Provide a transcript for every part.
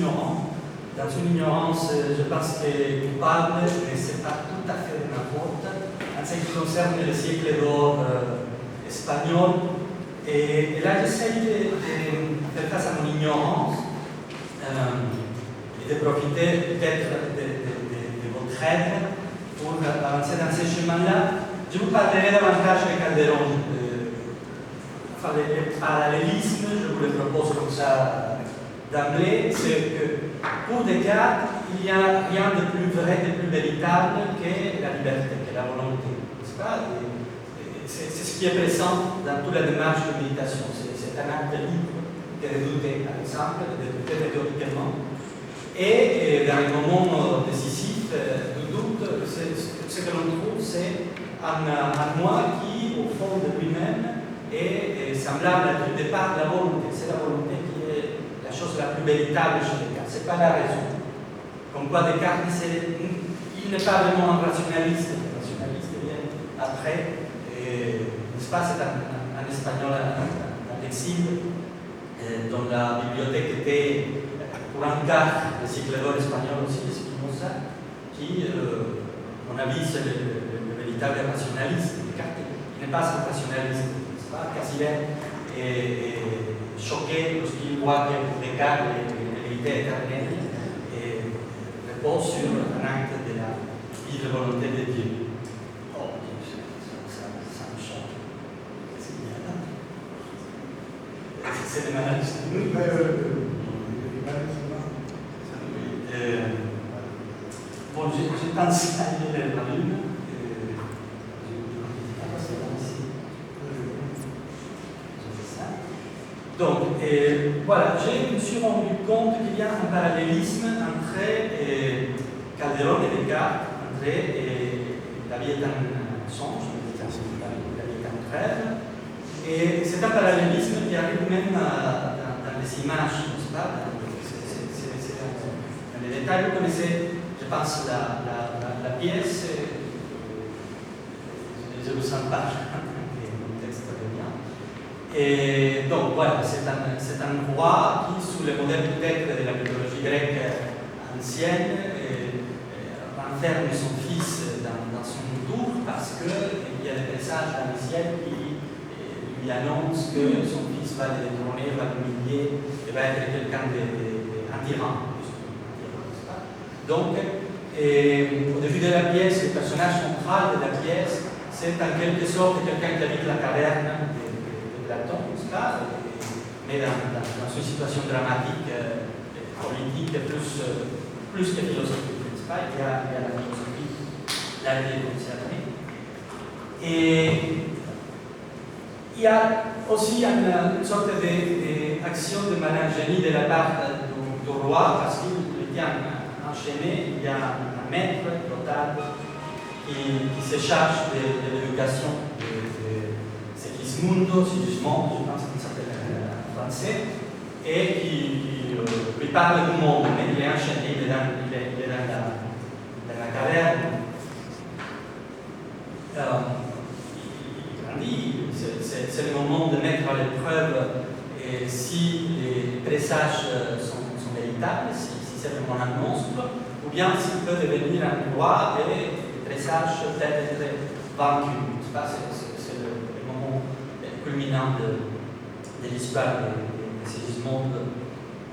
ignorant. Dans une ignorance, je pense qu'il est coupable, mais ce n'est pas tout à fait de ma faute. En ce qui concerne le siècle d'or espagnol, et là j'essaie de faire face à mon ignorance et de profiter peut-être de votre aide pour avancer dans ce chemin-là. Je vous parlerai davantage de Calderón. Enfin, le parallélisme, je vous le propose comme ça d'emblée, c'est que pour Descartes, il n'y a rien de plus vrai, de plus véritable que la liberté, que la volonté. C'est ce qui est présent dans toute la démarche de méditation. C'est un acte libre de douter, par exemple, de douter rhétoriquement. Et dans les moments décisifs du doute, ce que l'on trouve, c'est un moi qui, au fond de lui-même, est semblable à tout départ de la volonté. C'est la volonté qui est la chose la plus véritable chez Descartes. Ce n'est pas la raison. Comme quoi Descartes, il n'est pas vraiment un rationaliste. Le rationaliste vient après. N'est-ce pas, c'est un espagnol en exil dont la bibliothèque était pour un quart le siècle d'or espagnol aussi, Spinoza, qui, à mon avis, c'est le véritable rationaliste. Descartes, il n'est pas un rationaliste. Cassirer est choqué lorsqu'il voit que pour Descartes, l'idée éternelle repose sur un acte de la libre volonté de Dieu. Oh, ça me choque. C'est des malades. Bon, je pense à lire la lune. Donc, voilà, je me suis rendu compte qu'il y a un parallélisme entre Calderón et Descartes, entre la vie est un songe, la vie est un rêve, et c'est un parallélisme qui arrive même dans les images, n'est-ce pas? C'est dans les détails. Vous connaissez, je pense, la pièce, je vous sens pas. Et donc voilà, c'est un roi qui, sous le modèle peut-être de la mythologie grecque ancienne, enferme son fils dans son tour parce qu'il y a des messages dans le ciel qui lui annoncent que son fils va le détrôner, va l'humilier et va être quelqu'un d'un tyran. Donc, au début de la pièce, le personnage central de la pièce, c'est en quelque sorte quelqu'un qui habite la caverne Platon, mais dans une situation dramatique, politique, plus que philosophique, n'est-ce pas? Il y a la philosophie, la vie concernée. Et il y a aussi une sorte d'action de malingénie de la part du roi, parce qu'il tient enchaîné, il y a un maître total qui se charge de l'éducation Mundo, Sigismondo, je pense qu'il s'appelle en français, et qui lui parle du monde, mais il est enchaîné, il est dans la caverne. Il grandit, c'est le moment de mettre à l'épreuve si les présages sont véritables, si c'est vraiment un monstre, ou bien s'il peut devenir un roi et les présages peuvent être vaincus. C'est le moment culminant de l'histoire de Sigismondo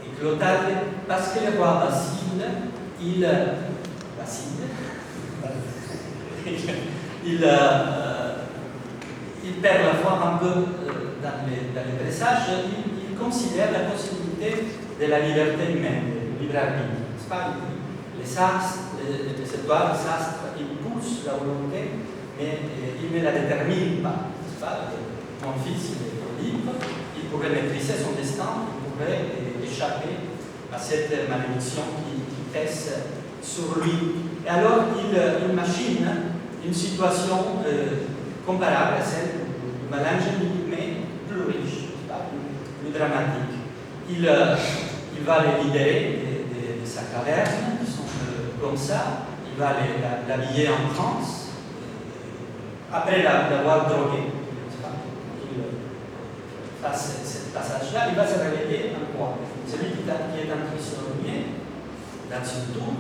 et Clotalde, parce que le roi vacille, il perd la foi un peu dans les présages, il considère la possibilité de la liberté humaine, du libre arbitre. C'est pas les astres, les étoiles, les astres, ils poussent la volonté, mais ils ne la déterminent pas. C'est pas mon fils, il est libre, il pourrait maîtriser son destin, il pourrait échapper à cette malédiction qui pèse sur lui. Et alors, il machine une situation comparable à celle du malingénie, mais plus riche, plus dramatique. Il va les libérer de sa caverne, qui sont comme ça, il va l'habiller en transe, après l'avoir drogué. Ce passage-là, il va se réveiller en roi. Celui qui est un prisonnier, dans une tour,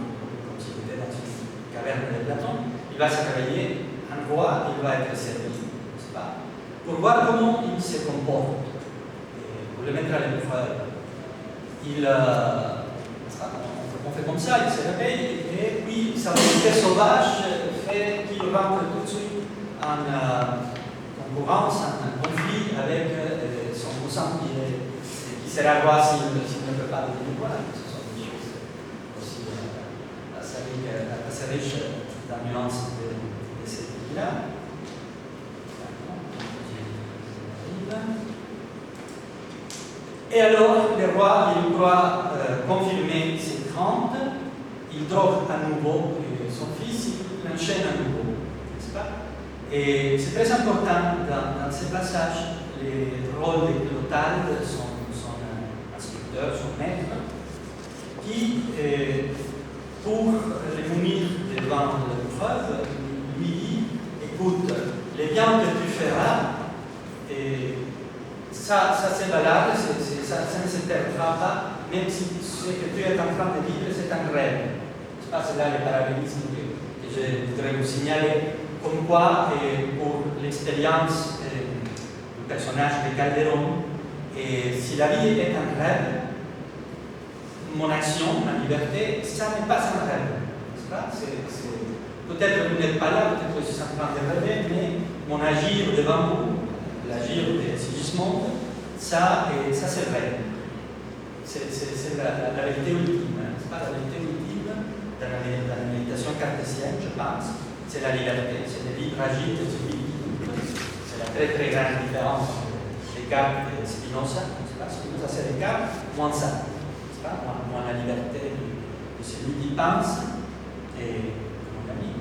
comme s'il était dans une caverne de Platon, il va se réveiller un roi, il va être servi, n'est-ce pas? Pour voir comment il se comporte, et pour le mettre à l'épreuve. On fait comme ça, il se réveille, et puis sa volonté sauvage fait qu'il rentre tout de suite en concurrence, en conflit avec son cousin qui sera roi s'il ne peut pas devenir roi. Ce sont des choses aussi assez riches dans nuances de cette vie-là. Et alors, le roi, il croit confirmer ses craintes, il drogue à nouveau son fils, il l'enchaîne à nouveau, n'est-ce pas? Et c'est très important dans ces passages, les rôles de Clotalde, son instructeur, son maître, qui, pour le munir devant l'épreuve, lui dit, écoute, les biens que tu feras, ça c'est valable, ça ne se perdra pas, même si ce que tu es en train de vivre, c'est un rêve. C'est là le parallélisme que je voudrais vous signaler, comme quoi, pour l'expérience du personnage de Calderon, si la vie est un rêve, mon action, ma liberté, ça n'est pas un rêve. Peut-être que vous n'êtes pas là, peut-être que je suis en train de rêver, mais mon agir devant vous, l'agir de Sigismond, ça c'est vrai. C'est la vérité ultime. C'est pas la vérité ultime dans la méditation cartésienne, je pense. C'est la liberté, c'est le libre agir de ce libre. C'est la très très grande différence entre Descartes et Spinoza. Spinoza c'est Descartes, moins ça. Moins la liberté de celui qui pense et mon ami.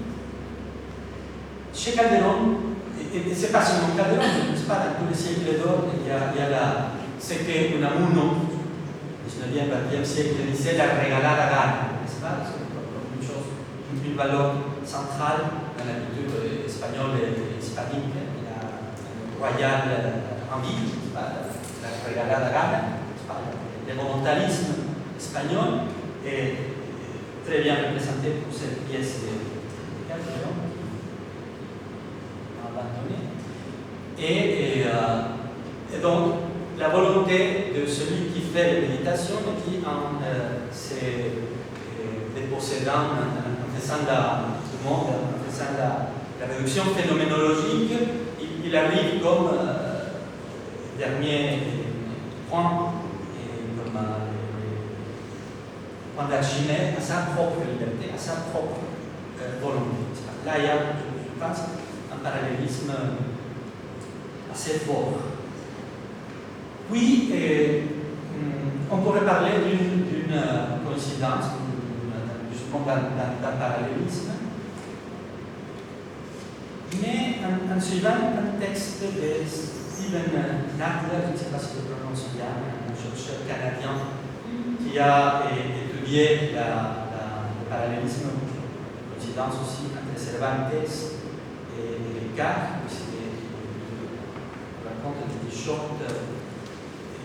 Chez Calderon, et c'est pas seulement Calderon, c'est pas dans tous les siècles d'or, il y a ce que Unamuno, au 19e, 20e siècle, disait la regalada gana, n'est-ce pas? C'est une chose, une valeur centrale dans la culture espagnole et hispanique, la royale envie, la regalada gana, le volontarisme espagnol est très bien représenté pour cette pièce de Calderon. Et donc, la volonté de celui qui fait la méditation et qui, en se dépossédant, en faisant le monde, en faisant la réduction phénoménologique, il arrive comme dernier point, comme point d'Archimède, à sa propre liberté, à sa propre volonté. Là, il y a, je pense, un parallélisme assez fort. Puis, on pourrait parler d'une coïncidence, justement d'un parallélisme, mais en suivant un texte de Stephen Nadler, je ne sais pas si je le prononce bien, un chercheur canadien qui a étudié le parallélisme, la coïncidence aussi entre Cervantes et Descartes, il raconte des shorts,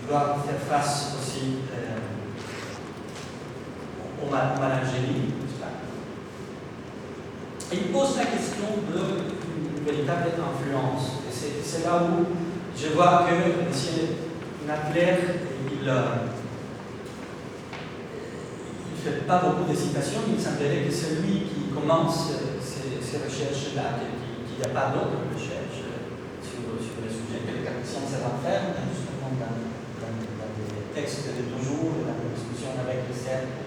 il doit faire face aussi au Malangélie. Et il pose la question d'une véritable influence. Et c'est là où je vois que M. Nadler, il ne fait pas beaucoup de citations, il semblerait que c'est lui qui commence ces recherches-là, qu'il n'y a pas d'autres recherches sur le sujet, que les cartésiens se renferment justement dans des textes de toujours, dans les discussions avec les cercles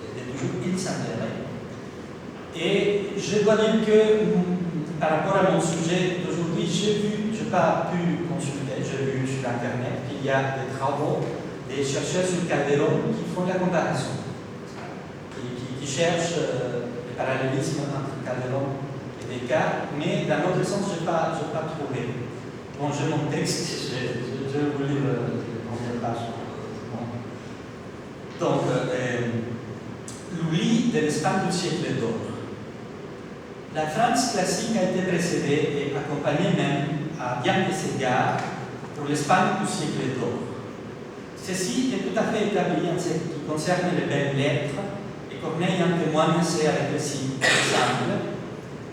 de toujours, il semblerait. Et je dois dire que par rapport à mon sujet d'aujourd'hui, je n'ai pas pu consulter, j'ai vu sur Internet qu'il y a des travaux des chercheurs sur Calderon qui font la comparaison, qui cherchent le parallélisme entre Calderon et Descartes, mais dans l'autre sens, je n'ai pas trouvé. Bon, j'ai mon texte, je vais vous lire la première page. Bon. Donc, l'oubli de l'Espagne du siècle d'or. La France classique a été précédée et accompagnée même à bien des égards pour l'Espagne du siècle d'or. Ceci est tout à fait établi en ce qui concerne les belles lettres et et Corneille en témoigne assez avec le signe, par exemple,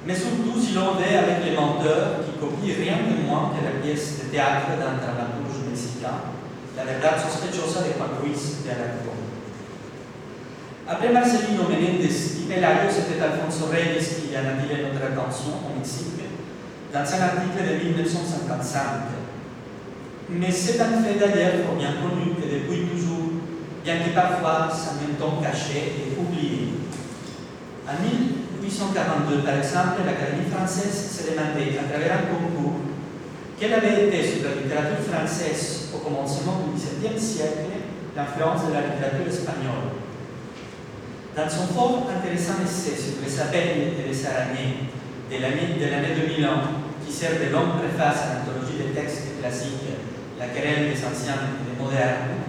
mais surtout si l'on veut avec les menteurs qui copient rien de moins que la pièce de théâtre d'un dramaturge mexicain, La verdad sospechosa de Juan Ruiz de Alarcón. Après Marcelino Menéndez y Pelayo, c'était Alfonso Reyes qui en a attiré notre attention au Mexique dans un article de 1955. Mais c'est un fait d'ailleurs fort bien connu et depuis toujours, bien que parfois sa menton caché et oublié. En 1842, par exemple, l'Académie française s'est demandé à travers un concours quelle avait été sur la littérature française au commencement du XVIIe siècle l'influence de la littérature espagnole. Dans son fort intéressant essai sur les abeilles et les araignées de l'année 2001, qui sert de longue préface à l'anthologie des textes classiques, La querelle des anciens et des modernes,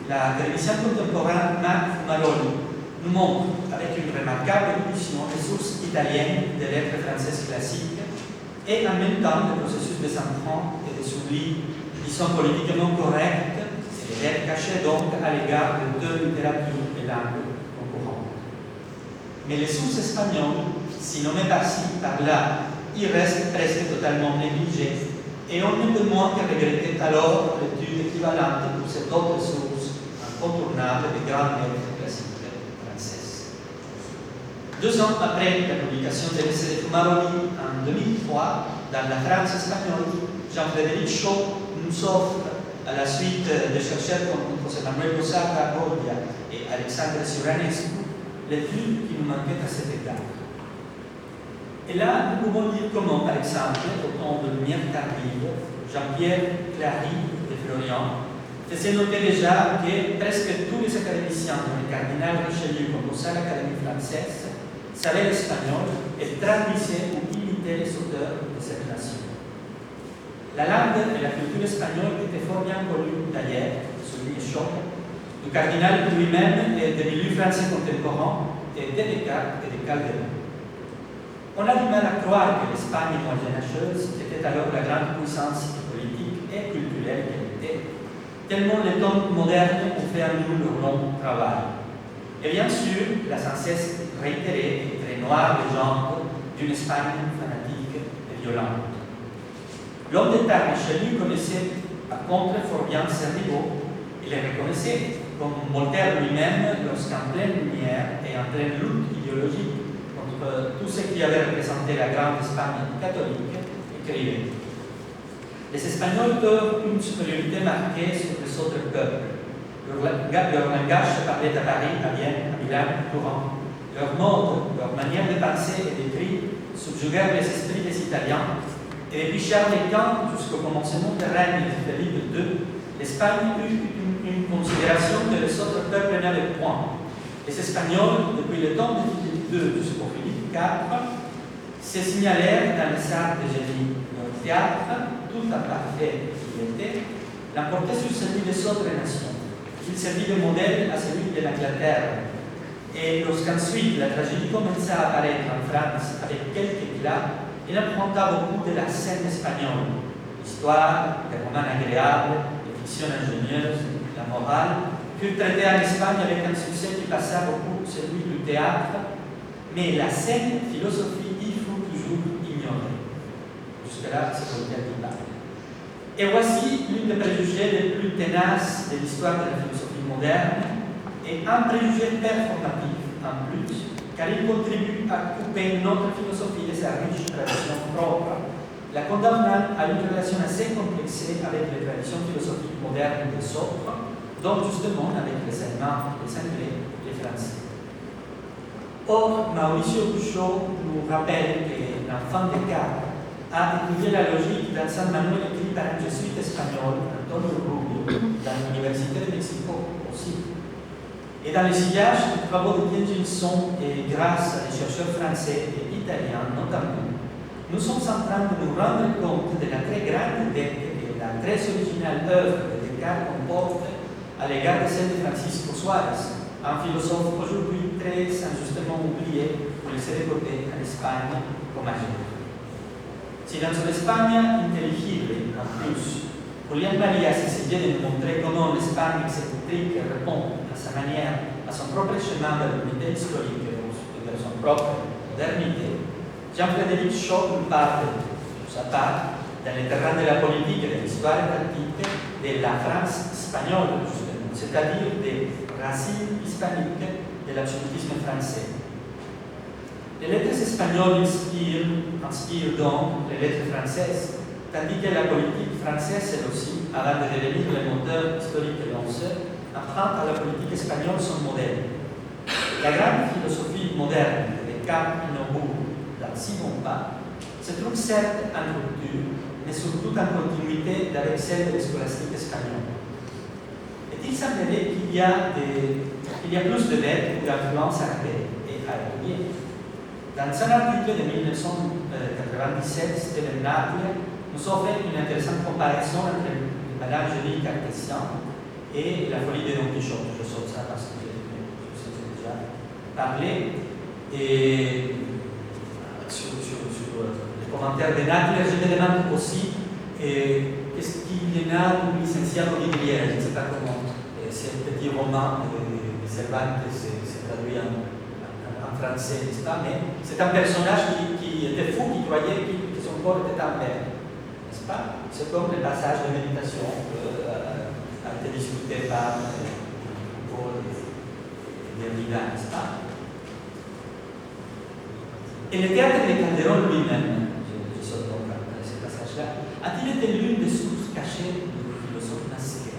l'académicien contemporain Marc Fumaroli nous montre, avec une remarquable illusion, les sources italiennes des lettres françaises classiques et en même temps le processus des emprunts et des oublis qui sont politiquement corrects et les lettres cachées donc à l'égard de deux littératures et langues concurrentes. Mais les sources espagnoles, si nommées par-ci, par-là, y restent presque totalement négligées et on ne peut moins que regretter alors l'étude équivalente pour cette autre source incontournable des grandes lettres classiques françaises. 2 ans après la publication de l'essai de Fumaroli en 2003, dans la France espagnole, Jean-Frédéric Chaud nous offre, à la suite des chercheurs comme José Manuel Losada Goya et Alexandre Suranescu, l'étude qui nous manquait à cet égard. Et là, nous pouvons dire comment, par exemple, au temps de lumière tardive, Jean-Pierre Clary de Florian faisait noter déjà que presque tous les académiciens, dont le cardinal Richelieu composa l'Académie française, savaient l'espagnol et traduisaient ou imitaient les auteurs de cette nation. La langue et la culture espagnole étaient fort bien connues d'ailleurs, souligne Chaud, du cardinal lui-même et des milieux français contemporains et de Descartes et de Calderon. On a du mal à croire que l'Espagne moyenâgeuse était alors la grande puissance politique et culturelle qu'elle était, tellement les temps modernes ont fait à nous leur long travail. Et bien sûr, la sans cesse réitérée et très noire légende d'une Espagne fanatique et violente. L'homme d'État Richelieu connaissait par contre fort bien ses rivaux. Il les reconnaissait, comme Voltaire lui-même, lorsqu'en pleine lumière et en pleine lutte idéologique contre tout ce qui avait représenté la grande Espagne catholique, écrivait: les Espagnols ont une supériorité marquée sur les autres peuples. Leur langage se parlait à Paris, à Vienne, à Milan, à Turin. Leur mode, leur manière de penser et d'écrire subjuguèrent les esprits des Italiens. Et depuis Charles Quint jusqu'au commencement du règne de Philippe II, l'Espagne eut une considération que les autres peuples n'avaient point. Les Espagnols, depuis le temps de Philippe II jusqu'au Philippe IV, se signalèrent dans les arts de génie. Leur théâtre, tout à parfait qu'il était, l'emportait sur celui des autres nations. Il servit de modèle à celui de l'Angleterre. Et lorsqu'ensuite la tragédie commença à apparaître en France avec quelque éclat, il emprunta beaucoup de la scène espagnole. L'histoire, les romans agréables, les fictions ingénieuses, la morale, furent traitées en Espagne avec un succès qui passa beaucoup celui du théâtre, mais la scène philosophie y fut toujours ignorée. Jusque-là, c'est Voltaire qui parle. Et voici l'une des préjugés les plus tenaces de l'histoire de la philosophie moderne, et un préjugé performatif en plus, car il contribue à couper notre philosophie de sa riche tradition propre, la condamnant à une relation assez complexée avec les traditions philosophiques modernes des autres, dont justement avec les Allemands, les Anglais, les Français. Or, Mauricio Buchot nous rappelle que l'enfant Descartes a étudié la logique dans un manuel écrit par un jésuite espagnol, Antonio Rubio, dans l'Université de Mexico aussi. Et dans les sillages des travaux de Tienginson et grâce à des chercheurs français et italiens notamment, nous sommes en train de nous rendre compte de la très grande dette que la très originale œuvre de Descartes comporte à l'égard de celle de Francisco Suárez, un philosophe aujourd'hui très injustement oublié pour laisser de côté en Espagne comme ailleurs. Si dans son Espagne intelligible, en plus, Julián María s'essayait de nous montrer comment l'Espagne excentrique répond à sa manière à son propre chemin de l'unité historique et de son propre modernité, Jean-Frédéric Shaw nous parle, pour sa part, dans le terrain de la politique et de l'histoire étatique, de la France espagnole, justement, c'est-à-dire des racines hispaniques de l'absolutisme français. Les lettres espagnoles inspirent donc les lettres françaises, tandis que la politique française, elle aussi, avant de devenir le moteur historique et lanceur, emprunte à la politique espagnole son modèle. La grande philosophie moderne de Descartes et Naumbourg, dans Simon Pas, se trouve certes en rupture, mais surtout en continuité avec celle de l'escolastique espagnole. Et il semblerait qu'il y a plus de lettres ou d'influences arabes et arabiennes. Dans un article de 1997, Steven Nadler nous offre une intéressante comparaison entre le mélangerie cartésien et la folie de Don Quichotte. Je saute ça parce que je vous ai déjà parlé. Et sur les commentaires de Nadler, je me demande aussi qu'est-ce qu'il y en a pour licenciado di Rivière. Je ne sais pas comment ce petit roman de Cervantes se traduit en français, n'est-ce pas? Mais c'est un personnage qui était fou, qui croyait que son corps était en mer, n'est-ce pas? C'est comme le passage de méditation a été discuté par Paul et Derrida, n'est-ce pas? Et le théâtre de Calderon lui-même, je saute donc à ce passage-là, a-t-il été l'une des sources cachées du philosophe masqué?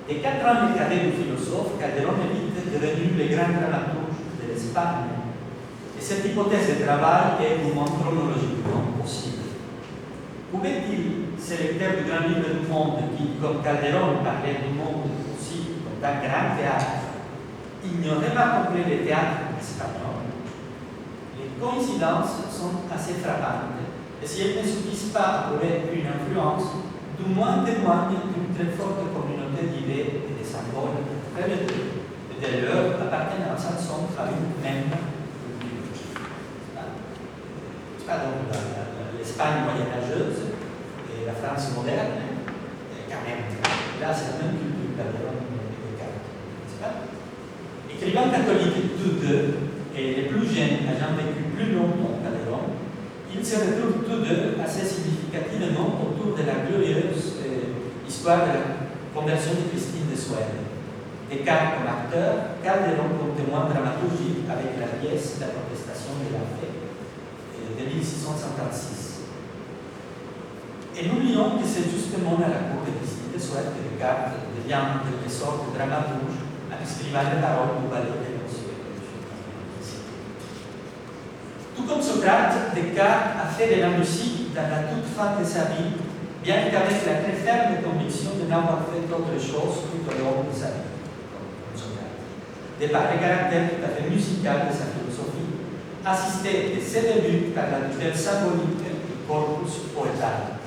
Des 4 ans de cadet du philosophe, Calderon est vite devenu le grand dramaturge de l'Espagne. Et cette hypothèse de travail est au moins chronologiquement possible. Pouvait-il, ce lecteur du grand livre du monde, qui, comme Calderon, parlait du monde aussi comme d'un grand théâtre, ignorer pas complet le théâtre espagnol? Les coïncidences sont assez frappantes, et si elles ne suffisent pas à prouver une influence, du moins témoignent d'une très forte communauté d'idées et de symboles répétés, et de leur appartenance ensemble à une même culture. C'est pas donc l'Espagne moyenâgeuse et la France moderne, quand même. Là, c'est la même culture Calderon et Descartes, n'est-ce pas? Écrivains catholiques tous deux, et les plus jeunes ayant vécu plus longtemps Calderon, ils se retrouvent tous deux assez significativement autour de la glorieuse histoire de la conversion de Christine de Suède. Descartes comme acteur, Calderon comme témoin dramaturgique avec la pièce La protestation de la paix de 1656. Et n'oublions que c'est justement à la cour de Christine de Suède que Descartes devient en quelque sorte dramaturge en écrivant les paroles du ballet de l'Ancien. Tout comme Socrate, Descartes a fait de la musique dans la toute fin de sa vie, bien qu'avec la très ferme conviction de n'avoir fait autre chose tout au long de sa vie, comme Socrate. De par le caractère tout à fait musical de sa philosophie, assisté de ses débuts par la tutelle symbolique du corpus poétal.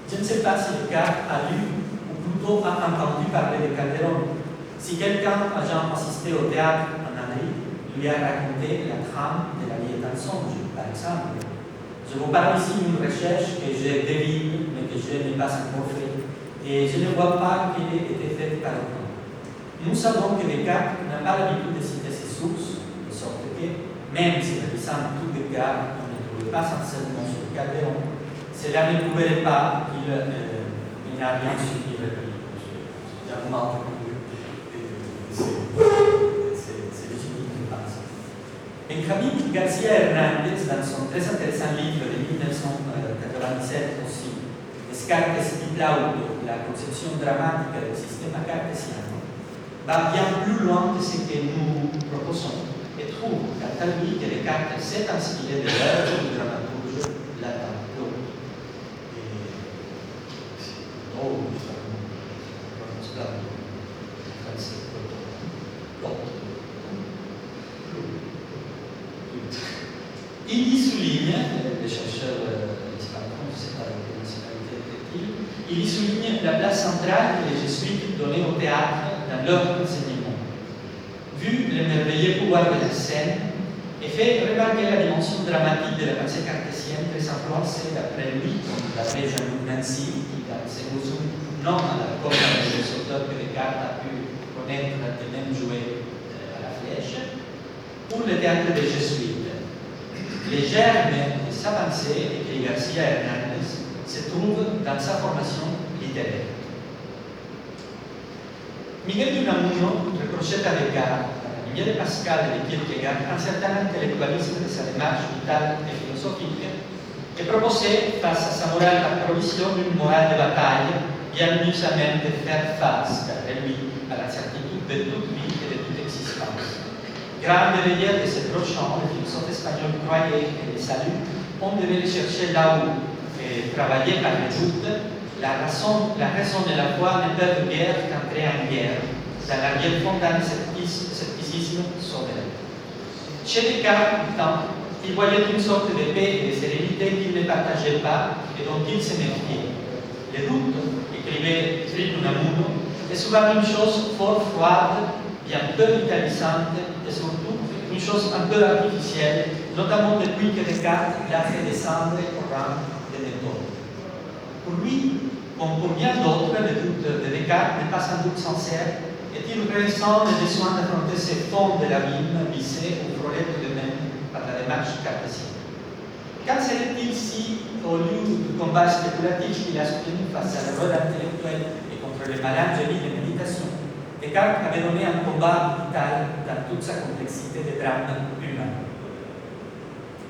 Je ne sais pas si Descartes a lu, ou plutôt a entendu parler de Calderon. Si quelqu'un ayant assisté au théâtre en Amérique lui a raconté la trame de La vie est un songe, par exemple. Je vous parle ici d'une recherche que je devine, mais que je n'ai pas encore faite, et je ne vois pas qu'elle ait été faite par autant. Nous savons que Descartes n'a pas l'habitude de citer ses sources, de sorte que, même si révisant tout Descartes, on ne trouvait pas sincèrement sur Calderon, cela ne prouverait pas qu'il n'a rien su y retenir. J'argumente c'est légitime de penser. Benjamin Garcia Hernandez, dans son très intéressant livre de 1997 aussi, Descartes et Plauto, la conception dramatique du système cartésien, va bien plus loin que ce que nous proposons et trouve quant à lui que Descartes s'est inspiré de l'œuvre du dramaturge latin. Il y souligne, le chercheur espagnol, je ne sais pas de quelle nationalité est-il, il y souligne la place centrale que les jésuites donnaient au théâtre dans leur enseignement. Vu le merveilleux pouvoir de la scène, et fait remarquer la dimension dramatique de la pensée cartésienne très influencée d'après lui, d'après Jean-Luc Nancy, qui dans ses notions non à la cause des auteurs que Descartes a pu reconnaître et même jouer à la flèche, pour le théâtre des Jésuites. Les germes de sa pensée, écrit Garcia Hernandez, se trouvent dans sa formation littéraire. Miguel de Unamuno reprochait avec garde, à la lumière de Pascal et de Kierkegaard, un certain intellectualisme de sa démarche vitale et philosophique, et proposait, face à sa morale par provision, une morale de bataille, bien mieux à même de faire face, d'après lui, à l'incertitude de toute vie et de toute existence. Grande veilleur de ce prochain, le philosophe espagnol croyait que le salut, on devait le chercher là où, et travailler par les doutes, la raison et la foi ne peuvent guère qu'entrer en guerre, dans la guerre fondante du scepticisme souverain. Chez Descartes, pourtant, il voyait une sorte de paix et de sérénité qu'il ne partageait pas et dont il se méfiait. Le doute, écrivait Unamuno, est souvent une chose fort froide, bien peu vitalisante et surtout une chose un peu artificielle, notamment depuis que Descartes l'a fait descendre au rang de méthode. Pour lui, comme pour bien d'autres, le doute de Descartes n'est pas sans doute sincère, et il ressent le besoin d'affronter ces fonds de l'abîme vissés ou frôlés de même par la démarche cartésienne. Qu'en serait-il si, au lieu du combat spéculatif qu'il a soutenu face à l'erreur intellectuelle et contre le malin génie de méditation, Descartes avait donné un combat vital dans toute sa complexité de drame humain.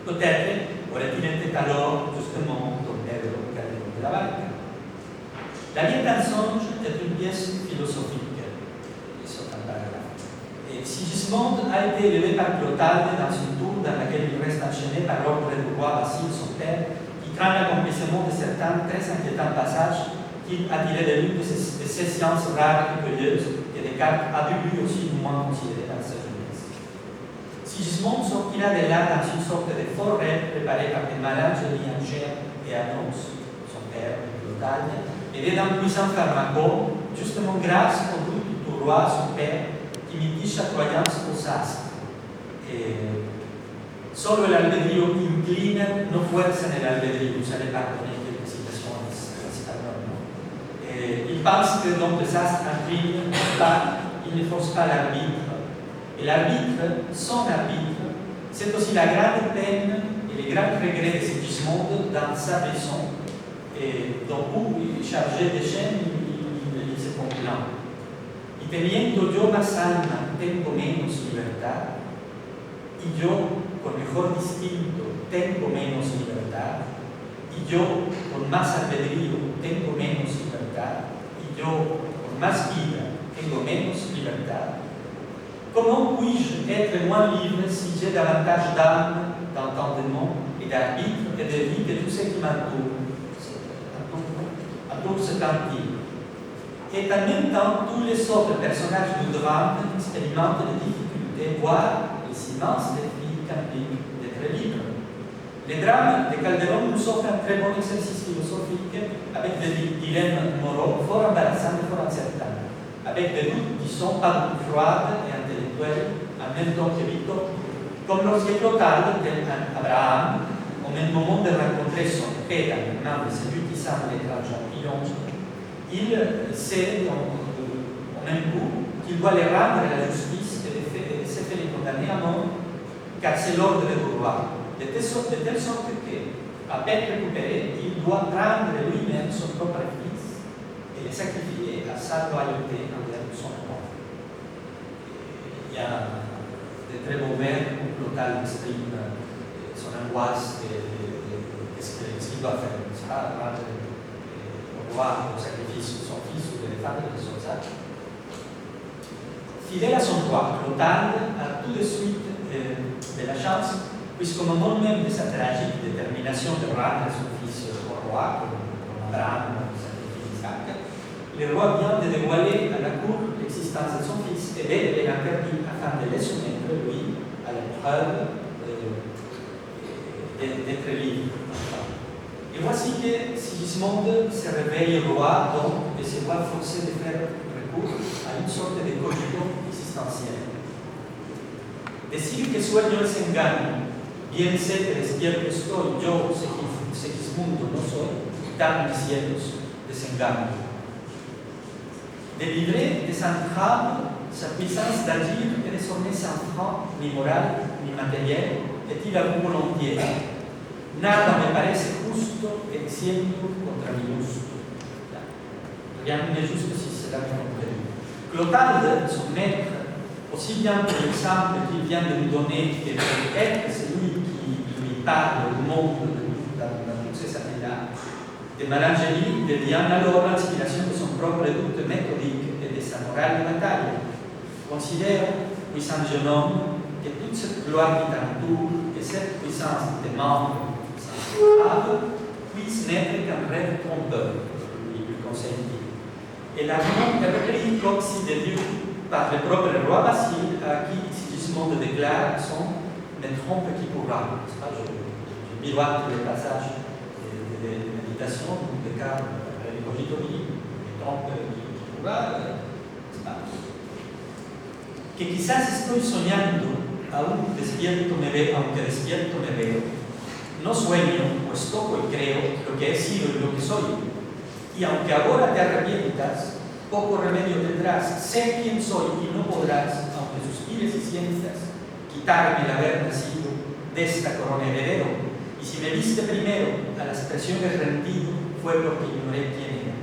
Peut-être aurait-il été alors justement tombé au cadre de la barque. La vie d'un songe est une pièce philosophique. Et Sigismond a été élevé par Clotalde dans une tour dans laquelle il reste enchaîné par l'ordre du roi Basile, son père, qui craint l'accomplissement de certains très inquiétants passages qu'il a tirés de l'une de ces sciences rares et curieuses que Descartes a dû lui aussi du moins considérer dans sa jeunesse. Sigismond sortira de là dans une sorte de fort rêve préparé par des malins génies en chair et en os, son père, Clotalde, aidé d'un puissant pharmacon, justement grâce au doute du roi, son père, qui mitige sa croyance aux astres. Solo el albedrío inclina, no fuerza en el albedrío. Vous allez pardonner quelques citations en espagnol. Il pense que donc les astres inclinent, il ne force pas l'arbitre. Et l'arbitre, son arbitre, c'est aussi la grande peine et le grand regret de Sigismond dans sa raison. Et donc, où il est chargé de chaînes, il se complaint. Y teniendo yo más alma, tengo menos libertad, y yo, con mejor instinto, tengo menos libertad, y yo, con más albedrío, tengo menos libertad, y yo, con más vida, tengo menos libertad. Comment puis-je être moins libre si j'ai davantage d'âme, d'entendement et d'arbitre et de vie que tout ce qui m'entoure? Entoure ce temps-ci. Et en même temps, tous les autres personnages du drame expérimentent des difficultés, voire les immenses défis qu'implique d'être libre. Les drames de Calderon nous offrent un très bon exercice philosophique avec des dilemmes moraux fort embarrassants et fort incertains, avec des doutes qui sont pas froides et intellectuels, en même temps que vitaux, comme lorsque Clotalde, tel Abraham, au même moment de rencontrer son père dans les mains de celui qui semble être un champignon, il sait au même coup qu'il doit les rendre à la justice et de se faire les condamner à mort, car c'est l'ordre du roi. De telle sorte que, à peine récupéré, il doit prendre lui-même son propre fils et le sacrifier à sa loyauté envers son roi. Il y a de très beaux vers où Clotalde exprime son angoisse de ce qu'il doit faire. C'est pas rendre au roi au sacrifice de son fils ou de défendre de son sac. Fidèle à son roi, Clotalde a tout de suite de la chance, puisqu'au moment même de sa tragique détermination de rendre son fils au roi, comme Abraham sacrifie Isaac, le roi vient de dévoiler à la cour l'existence de son fils et d'elle l'interdit afin de le soumettre, lui, à l'épreuve d'être libre. Et voici que Sigismond se réveille roi, donc, et se voit forcé de faire recours à une sorte de cogito existentiel. Decir que sueño es engaño, bien sé que despierto estoy, yo, Segismundo, no soy, tan mis cielos, desengaño. Délivré de sa trame, sa puissance d'agir est désormais sans frein, ni moral, ni matériel, et il a volontiers. Nada me parece justo excepto contra mi gusto. Rien n'est juste si cela me comprend. Clotalde, son maître, aussi bien pour l'exemple qu'il vient de nous donner que peut-être celui qui lui parle du monde dans toutes ces années-là, de Malangeli devient alors l'inspiration de son propre doute méthodique et de sa morale de bataille. Considère, puissant jeune homme, que toute cette gloire qui t'entoure et cette puissance des membres sensibles puisse n'être qu'un rêve trompeur, lui conseille. Et l'argument est repris comme si de Dieu, par le propre roi Basile, à qui Sigismond déclare son ne trompe qui pourra. Je miroite le passage de méditation de Descartes, le Cogitovi, ne trompe qui pourra. Que quizás estoy soñando, aunque despierto me veo, no sueño, pues toco y creo lo que he sido y lo que soy. Y aunque ahora te arrepientas, poco remedio tendrás, sé quién soy y no podrás, aunque suspires y sientas, quitarme el haber nacido de esta corona heredero. Y si me viste primero a las presiones rendido, fue porque ignoré quién era.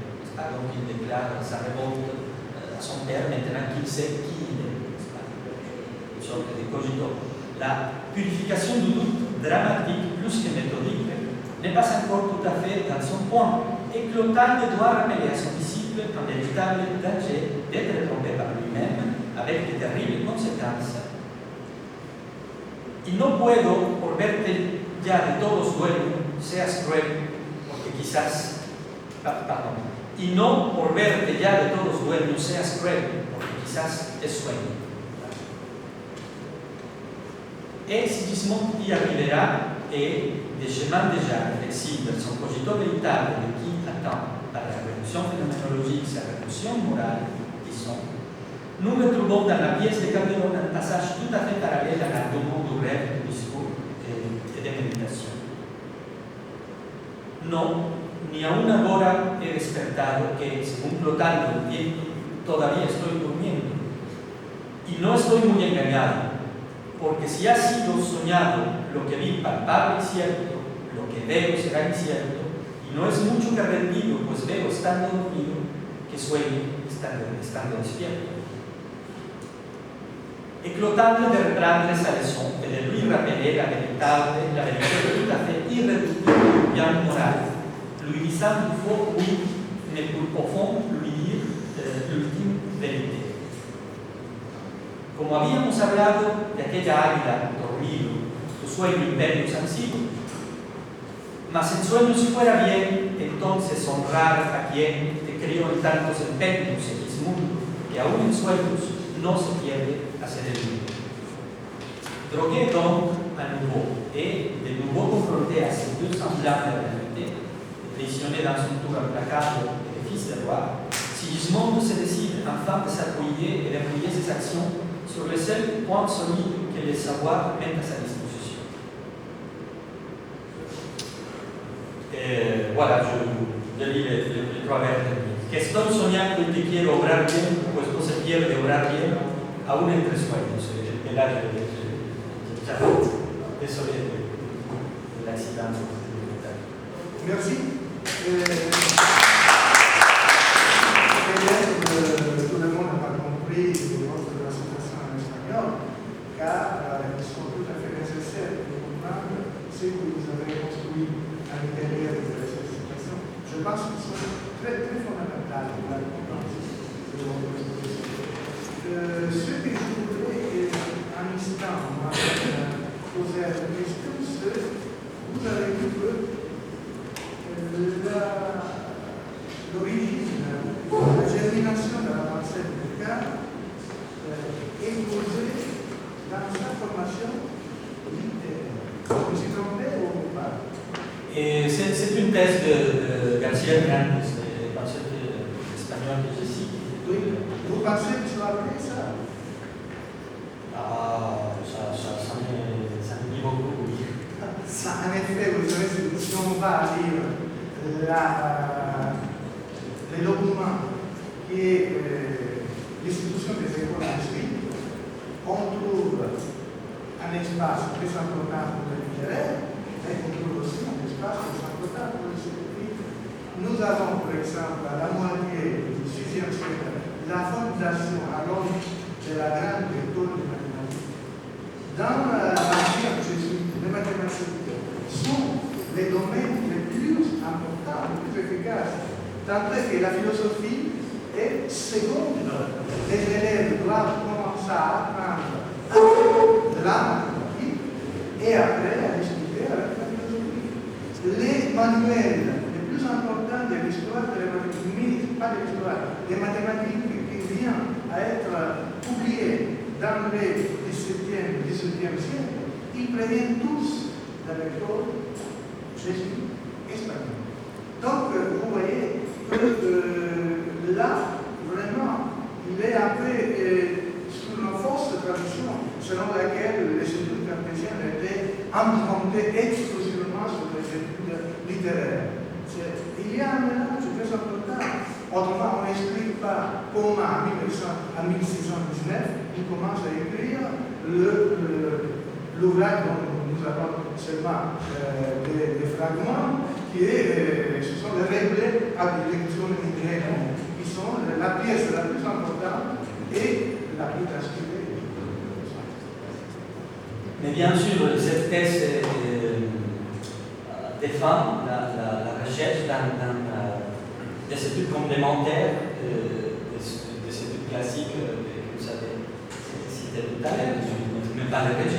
Donc il déclare sa révolte à son père, maintenant qu'il sait qui il est. Une sorte de cogito. La purification du doute dramatique plus que méthodique n'est pas encore tout à fait dans son point, et Clotalde doit rappeler à son disciple un véritable danger d'être trompé par lui-même avec de terribles conséquences. Y no puedo, por verte ya de todos duelo, seas cruel, porque quizás, y no por verte ya de todos duelo, seas cruel, porque quizás es sueño. Et Sigismond y arrivera, et des chemins déjà flexibles son cogito véritable de qui attend par la révolution phénoménologique sa révolution morale, disons, nous retrouvons dans la pièce de Calderon un passage tout à fait parallèle à l'argument du rêve, du discours et de méditation. No, ni aún ahora he despertado que, según Clotalde entiendo, todavía estoy durmiendo. Y no estoy muy engañado, porque si ha sido soñado lo que vi palpable y cierto, lo que veo será incierto, y no es mucho que rendido, pues veo estando dormido, que sueño estando despierto. Et Clotalde de reprendre sa leçon et de lui rappeler la vérité tout à fait irréductible du bien moral, lui disant qu'il faut, oui, mais pour au fond lui dire l'ultime vérité. Como habíamos hablado de aquella águila dormido, tu sueño imperio sensible, mas en sueños fuera bien, entonces honrar a quien te crió en tantos empeños en Gismundo, que aún en sueños no se pierde hacer el bien. Drogué donc à nouveau, et de nouveau confronté à ces deux semblables réalités, prisionné dans son tour implacable et fils de roi, Sigismond se décide enfin de s'appuyer et d'appuyer ses actions sur le seul point solide que le savoir met à sa disposition. Voilà, je lis les trois vers. Que estoy soñando y que quiero obrar bien, pues no se pierde obrar bien, aún entre sueños. Et là, j'arrête. Désolé de l'accident. Merci. Tout le monde n'a pas compris le rôle de la situation en espagnol, car ils sont tout à fait nécessaires pour comprendre ce que vous avez construit à l'intérieur de cette situation. Je pense qu'ils sont très, très fondamentales pour la compréhension de votre exposition. Ce que je voudrais, un instant, poser la question, c'est vous avez vu que l'origine, la germination de la pensée de Descartes est posée dans sa formation littéraire. Vous y trompez ou pas? C'est une thèse de García Hernández, le penseur espagnol que je cite. Oui. Vous pensez que tu as appris ça? Ah, ça me dit beaucoup, oui. Ça, en effet, vous savez, si on va lire le document qui est l'institution des écoles de suite, on trouve un espace très important pour le littéraire, mais on trouve aussi un espace très important pour le scientifique. Nous avons, par exemple, à la moitié du VIe siècle, la fondation à Rome de la grande école de mathématiques. Dans l'empire jésuite, les mathématiques sont les domaines les plus importants, les plus efficaces, tant que la philosophie est seconde. Les élèves doivent commencer à apprendre la mathématique et après à discuter avec la philosophie. Les manuels les plus importants de l'histoire de la mathématique, pas de l'histoire, des mathématiques qui viennent à être publiés dans les 17e, 18e siècle, ils proviennent tous de l'école jésuite espagnole. Donc, vous voyez que là, vraiment, il est un peu sur une fausse tradition selon laquelle les études cartésiennes étaient empruntées exclusivement sur les études littéraires. Il y a un mélange très important. Autrement, on n'explique pas comment en 1619, on commence à écrire l'ouvrage dont nous avons seulement des fragments, ce sont les règles à l'élection linéaire, qui sont la pièce la plus importante et la plus transcrite. Mais bien sûr, cette thèse défend la recherche dans des études complémentaires des études classiques que vous avez citées tout à l'heure, mais pas le PG.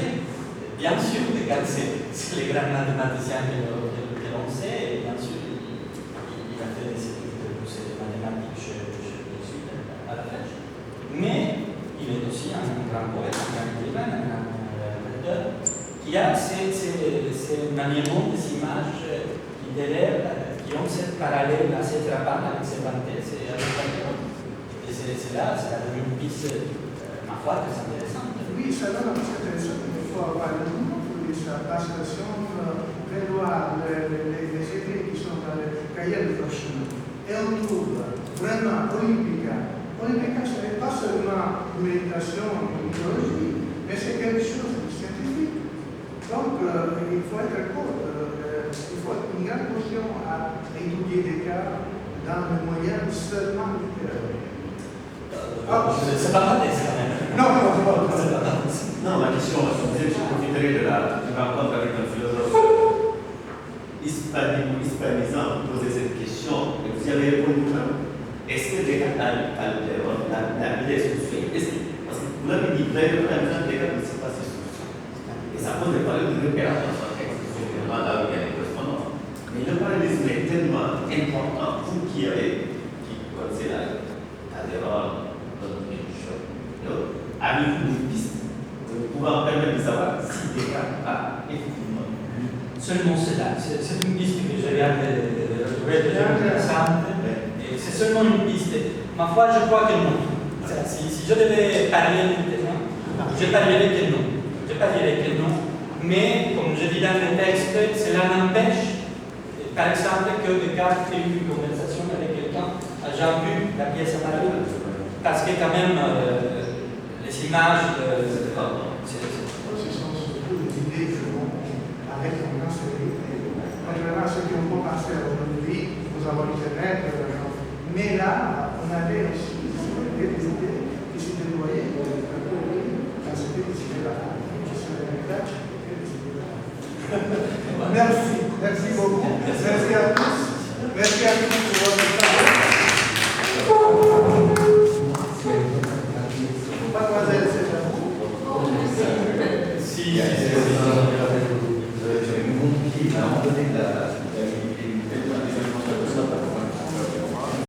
Bien sûr, Descartes, c'est les grands mathématiciens que l'on sait, et bien sûr, il a fait des études de mathématiques chez à la Flèche. Mais il est aussi un grand poète, un grand écrivain, un grand auteur, qui a ces maniements des images littéraires qui ont cette parallèle assez frappante avec Cervantes et avec Platon. Et c'est là, ça donne une piste, ma foi, très intéressante. Oui, ça donne une piste intéressante. Il faut avoir le nom pour sa passation, prévoir les écrits qui sont dans le cahier de Prochain. Et on trouve vraiment Olympica. Olympica, ce n'est pas seulement une méditation, une mythologie, mais c'est quelque chose de scientifique. Donc, il faut être il faut une grande caution à étudier des cas dans le moyen seulement littéraire. C'est pas ma thèse quand même. Non, ma question, je profiterai de la rencontre avec un philosophe hispanisant pour poser cette question. Et vous y avez répondu quand est-ce que Descartes a mis des solutions? Parce que vous l'avez dit, vous avez Descartes ne sait pas ses solutions. Et ça pose des problèmes de repère dans son texte, là où il y a des correspondances. Mais le parallélisme est tellement important pour qui connaissez la dérobe, avez-vous une piste pouvant permettre de savoir si Descartes a effectivement lu? Seulement cela. C'est une piste que je viens de retrouver très intéressante. C'est seulement une piste. Ma foi, je crois que non. Si je devais parier maintenant, je parierais que non. Je parierais que non. Mais, comme je dis dans le texte, cela n'empêche, par exemple, que Descartes ait eu une conversation avec quelqu'un ayant vu la pièce à Paris. Parce que quand même, les images... ce sont surtout des idées que l'on avec un grand série. Naturellement, ceux qui ont pas pensé aujourd'hui, nous avons Internet, mais là, on avait aussi des idées qui s'est déployées dans cette édition-là, qui sont les méthodes. Merci beaucoup. Merci à tous. Merci à tous pour votre